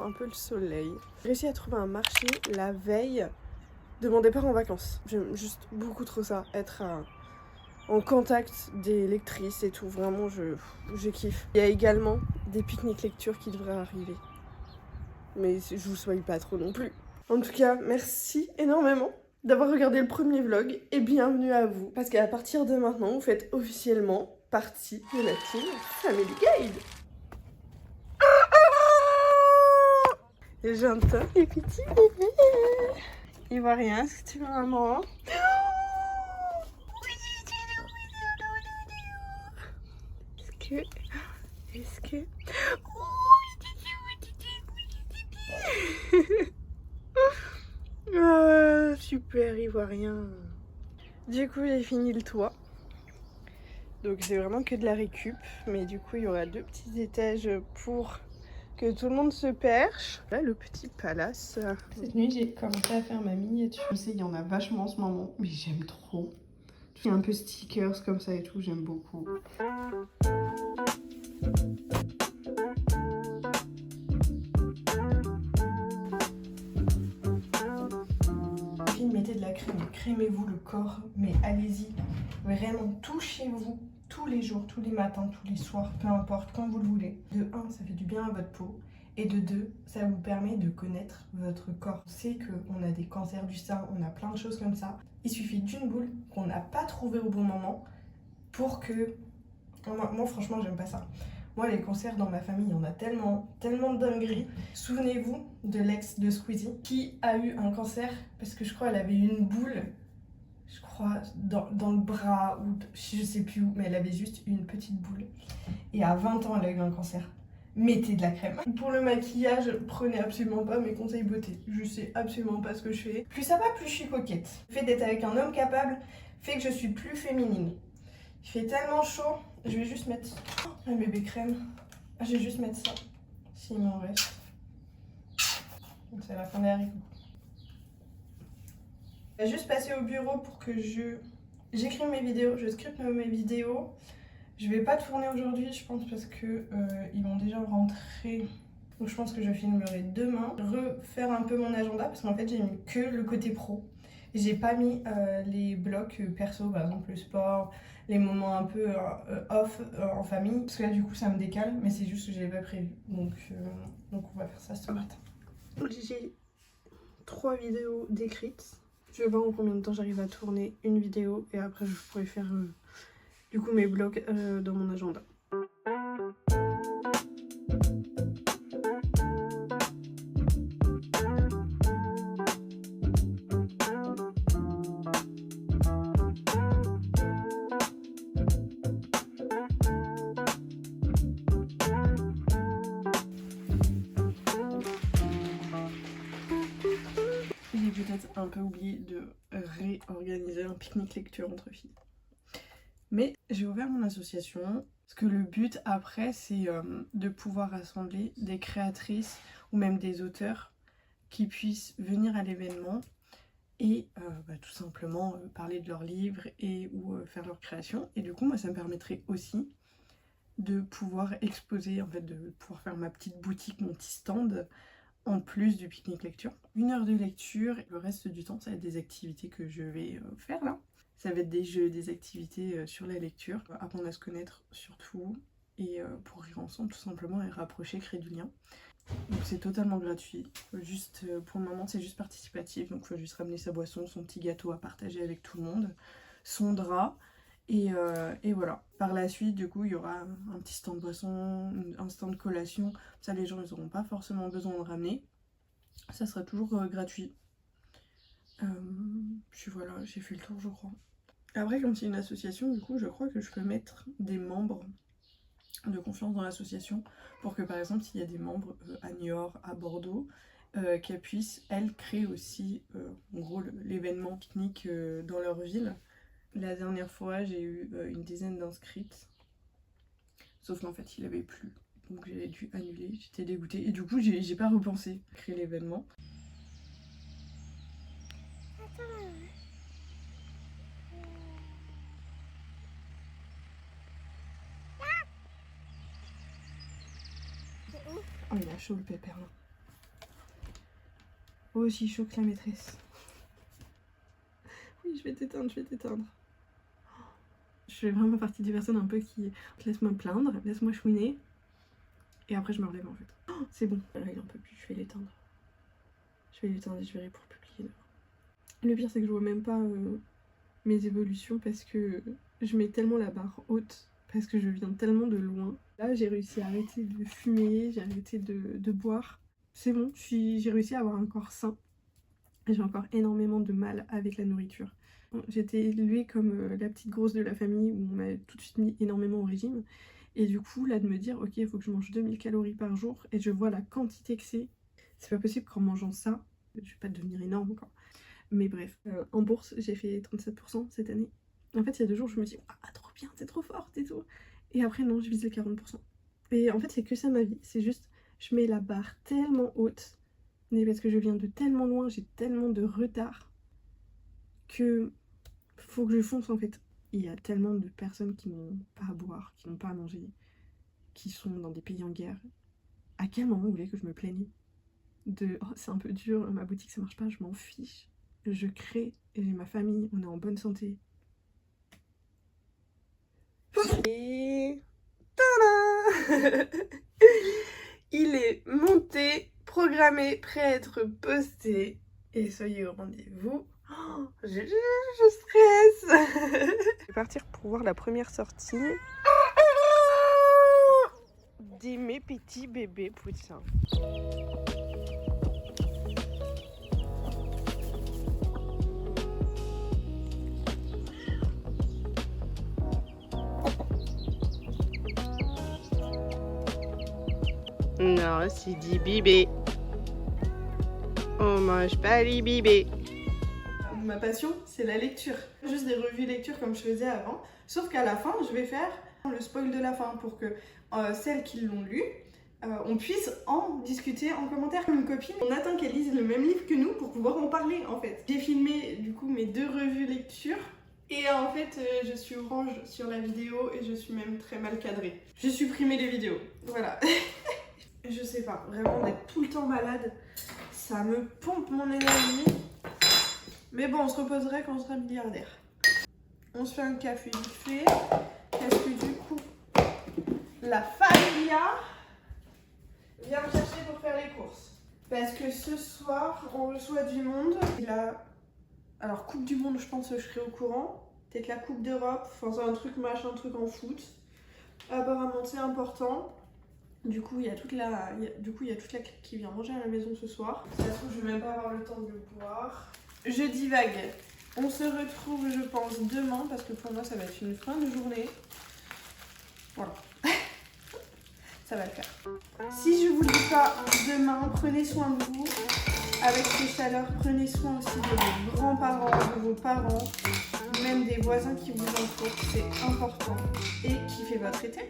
un peu le soleil. J'ai réussi à trouver un marché la veille de mon départ en vacances. J'aime juste beaucoup trop ça, être en contact des lectrices et tout. Vraiment, je kiffe. Il y a également des pique-niques lecture qui devraient arriver. Mais je vous spoil pas trop non plus. En tout cas, merci énormément d'avoir regardé le premier vlog et bienvenue à vous. Parce qu'à partir de maintenant, vous faites officiellement partie de la team Family Guide. Et j'entends les petits bébés. Il voit rien, est-ce que tu veux maman? Est-ce que... Ah, super, il voit rien. Du coup, j'ai fini le toit. Donc c'est vraiment que de la récup. Mais du coup, il y aura 2 petits étages pour que tout le monde se perche. Là, le petit palace. Cette nuit, j'ai commencé à faire ma miniature. Je sais, il y en a vachement en ce moment, mais j'aime trop. Il y a un peu stickers comme ça et tout, j'aime beaucoup. Mettez de la crème, crémez-vous le corps, mais allez-y, vraiment touchez-vous tous les jours, tous les matins, tous les soirs, peu importe, quand vous le voulez. De 1, ça fait du bien à votre peau, et de 2, ça vous permet de connaître votre corps. On sait qu'on a des cancers du sein, on a plein de choses comme ça. Il suffit d'une boule qu'on n'a pas trouvée au bon moment pour que... Moi franchement, j'aime pas ça. Moi, les cancers dans ma famille, il y en a tellement, tellement de dingueries. Souvenez-vous de l'ex de Squeezie qui a eu un cancer parce que je crois elle avait une boule, je crois, dans le bras ou je sais plus où, mais elle avait juste une petite boule. Et à 20 ans, elle a eu un cancer. Mettez de la crème. Pour le maquillage, prenez absolument pas mes conseils beauté. Je sais absolument pas ce que je fais. Plus ça va, plus je suis coquette. Le fait d'être avec un homme capable fait que je suis plus féminine. Il fait tellement chaud, je vais juste mettre un bébé crème. Je vais juste mettre ça, s'il m'en reste. Donc c'est la fin des haricots. Je vais juste passer au bureau pour que j'écrive mes vidéos, je scripte mes vidéos. Je vais pas tourner aujourd'hui, je pense, parce que ils vont déjà rentrer. Donc je pense que je filmerai demain. Refaire un peu mon agenda, parce qu'en fait j'ai mis que le côté pro. J'ai pas mis les blocs perso, par exemple le sport, les moments un peu off en famille. Parce que là du coup ça me décale, mais c'est juste que je l'ai pas prévu. Donc on va faire ça ce matin. J'ai 3 vidéos décrites. Je vais voir en combien de temps j'arrive à tourner une vidéo et après je pourrai faire du coup mes blocs dans mon agenda. J'ai peut-être un peu oublié de réorganiser un pique-nique lecture entre filles. Mais j'ai ouvert mon association, parce que le but après c'est de pouvoir rassembler des créatrices ou même des auteurs qui puissent venir à l'événement et tout simplement parler de leurs livres et ou faire leur création. Et du coup moi ça me permettrait aussi de pouvoir exposer, en fait de pouvoir faire ma petite boutique, mon petit stand en plus du pique-nique lecture. 1 heure de lecture, et le reste du temps ça va être des activités que je vais faire là. Ça va être des jeux, des activités sur la lecture, apprendre à se connaître surtout, et pour rire ensemble tout simplement et rapprocher, créer du lien. Donc c'est totalement gratuit, juste pour le moment c'est juste participatif, donc il faut juste ramener sa boisson, son petit gâteau à partager avec tout le monde, son drap, et voilà. Par la suite du coup il y aura un petit stand boisson, un stand collation, ça les gens ils n'auront pas forcément besoin de ramener, ça sera toujours gratuit. Puis voilà, j'ai fait le tour je crois. Après comme c'est une association du coup je crois que je peux mettre des membres de confiance dans l'association pour que par exemple s'il y a des membres à Niort, à Bordeaux, qu'elles puissent elles créer aussi en gros l'événement pique-nique dans leur ville. La dernière fois j'ai eu une dizaine d'inscrites, sauf qu'en fait il avait plu, donc j'ai dû annuler, j'étais dégoûtée et du coup j'ai pas repensé créer l'événement. Oh il a chaud le pépère là. aussi chaud que la maîtresse. Oui, je vais t'éteindre, je vais t'éteindre. Je fais vraiment partie des personnes un peu qui laisse-moi me plaindre, laisse-moi chouiner. Et après je me relève en fait. Oh, c'est bon, là il en peut plus, je vais l'éteindre. Je vais l'éteindre et je verrai pour publier. Le pire c'est que je vois même pas mes évolutions parce que je mets tellement la barre haute, parce que je viens tellement de loin. Là j'ai réussi à arrêter de fumer, j'ai arrêté de boire. C'est bon, j'ai réussi à avoir un corps sain. J'ai encore énormément de mal avec la nourriture. J'étais élevée comme la petite grosse de la famille où on m'a tout de suite mis énormément au régime. Et du coup, là de me dire, ok, il faut que je mange 2000 calories par jour et je vois la quantité que c'est pas possible qu'en mangeant ça, je vais pas devenir énorme quoi. Mais bref, en bourse, j'ai fait 37% cette année. En fait, il y a 2 jours, je me dis, ah, trop bien, c'est trop forte et tout. Et après, non, je vise les 40%. Et en fait, c'est que ça ma vie. C'est juste, je mets la barre tellement haute, mais parce que je viens de tellement loin, j'ai tellement de retard que faut que je fonce en fait. Il y a tellement de personnes qui n'ont pas à boire, qui n'ont pas à manger, qui sont dans des pays en guerre. À quel moment vous voulez que je me plaigne de oh c'est un peu dur, ma boutique ça marche pas, je m'en fiche. Je crée, et j'ai ma famille, on est en bonne santé. Et tada il est monté, programmé, prêt à être posté. Et soyez au rendez-vous. Oh, je stresse. Je vais partir pour voir la première sortie de mes petits bébés poussins. Non, c'est dit bébé. On mange pas les bébés. Ma passion, c'est la lecture. Juste des revues lecture comme je faisais avant. Sauf qu'à la fin, je vais faire le spoil de la fin pour que celles qui l'ont lu, on puisse en discuter en commentaire. Une copine, on attend qu'elle lise le même livre que nous pour pouvoir en parler en fait. J'ai filmé du coup mes 2 revues lecture. Et en fait, je suis orange sur la vidéo et je suis même très mal cadrée. J'ai supprimé les vidéos. Voilà. Je sais pas, vraiment d'être tout le temps malade, ça me pompe mon énergie. Mais bon, on se reposerait quand on sera milliardaire. On se fait un café vite fait. Parce que du coup, la familia vient me chercher pour faire les courses. Parce que ce soir, on reçoit du monde. Alors, Coupe du Monde, je pense que je serai au courant. Peut-être la Coupe d'Europe, enfin c'est un truc machin, un truc en foot. Apparemment, c'est important. Du coup, il y a toute la clique qui vient manger à la maison ce soir. Ça se trouve, je vais même pas avoir le temps de le boire. Je divague. On se retrouve, je pense, demain, parce que pour moi, ça va être une fin de journée. Voilà. Ça va le faire. Si je vous le dis pas demain, prenez soin de vous. Avec ces chaleurs, prenez soin aussi de vos grands-parents, de vos parents, même des voisins qui vous entourent. C'est important. Et kiffez votre été.